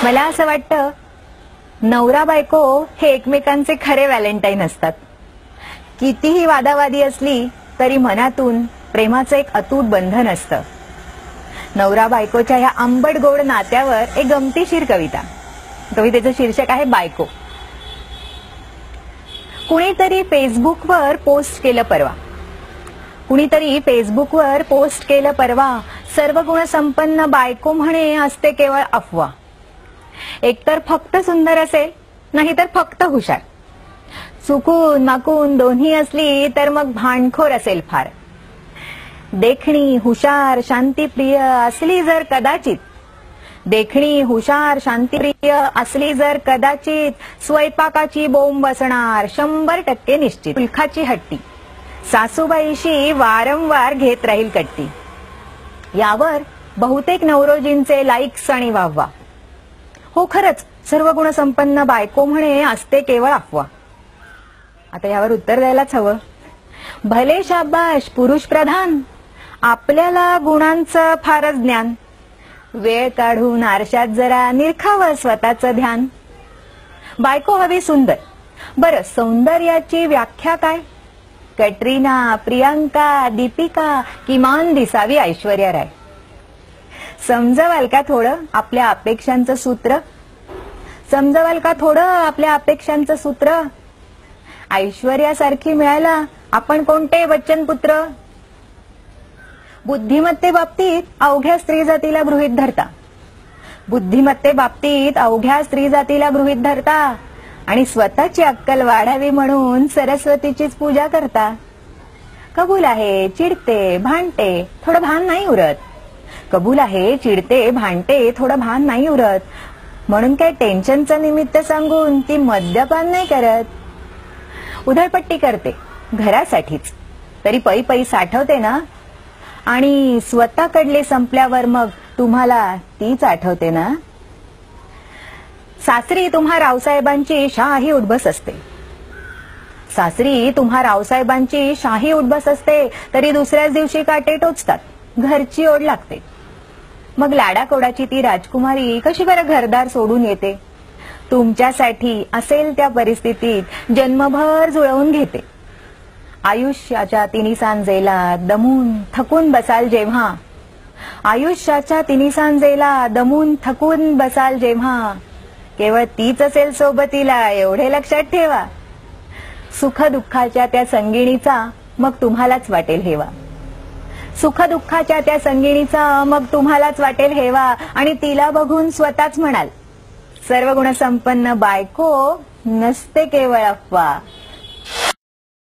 मला असं वाटतं नवरा बायको हे एकमेकांचे खरे व्हॅलेंटाईन असतात. कितीही वादावादी असली तरी मनातून प्रेमाचं एक अतूट बंधन असतं. नवरा बायकोच्या ह्या आंबट गोड नात्यावर एक गमतीशीर कवितेचं शीर्षक आहे बायको. कुणीतरी फेसबुकवर पोस्ट केलं परवा, सर्व गुणसंपन्न बायको म्हणे असते केवळ अफवा. एकतर फक्त सुंदर असेल, नाहीतर फक्त हुशार. चुकून माकून दोन्ही असली तर मग भांडखोर असेल फार. देखणी हुशार शांतिप्रिय असली जर कदाचित स्वयंपाकाची बोंब असणार 100% निश्चित. मुलखाची हट्टी सासूबाईशी वारंवार घेत राहील कट्टी. यावर बहुतेक नवरोजींचे लाईक्स आणि वाहवा. हो, खरंच सर्व गुणसंपन्न बायको म्हणे असते केवळ अफवा. आता यावर उत्तर द्यायलाच हवं. भले शाबाश पुरुष प्रधान, आपल्याला गुणांचं फारच ज्ञान. वेळ काढून आरशात जरा निरखावं स्वतःचं ध्यान. बायको हवी सुंदर. बरं, सौंदर्याची व्याख्या काय? कटरीना, प्रियांका, दीपिका, किमान दिसावी ऐश्वर्या राय. समजवाल का थोडं आपल्या अपेक्षांचं सूत्र? ऐश्वर्यासारखी मिळायला आपण कोणते वचनपुत्र? बुद्धिमत्तेबाबतीत अवघ्या स्त्री जातीला गृहीत धरता आणि स्वतःची अक्कल वाढावी म्हणून सरस्वतीचीच पूजा करता. कबूल आहे चिडते भांडते थोडं भान नाही उरत, म्हणून काय टेन्शनचं निमित्त सांगून ती मद्यपान नाही करत. उधळपट्टी करते घरासाठीच, तरी पै साठवते ना. आणि स्वतःकडले संपल्यावर मग तुम्हाला तीच आठवते ना. सासरी तुम्हा रावसाहेबांची शाही उठबस असते, तरी दुसऱ्याच दिवशी काटे टोचतात. घरची ओढ लागते. मग लाडाकोडाची ती राजकुमारी कशी बरं घरदार सोडून येते? तुमच्यासाठी असेल त्या परिस्थितीत जन्मभर जुळवून घेते. आयुष्याच्या तिन्ही सांजेला दमून थकून बसाल जेव्हा केवळ तीच असेल सोबतीला, एवढे लक्षात ठेवा. सुख दुःखाच्या त्या संगिणीचा मग तुम्हालाच वाटेल हेवा. आणि तिला बघून स्वतःच म्हणाल, सर्व गुणसंपन्न बायको नसते केवळ अफवा.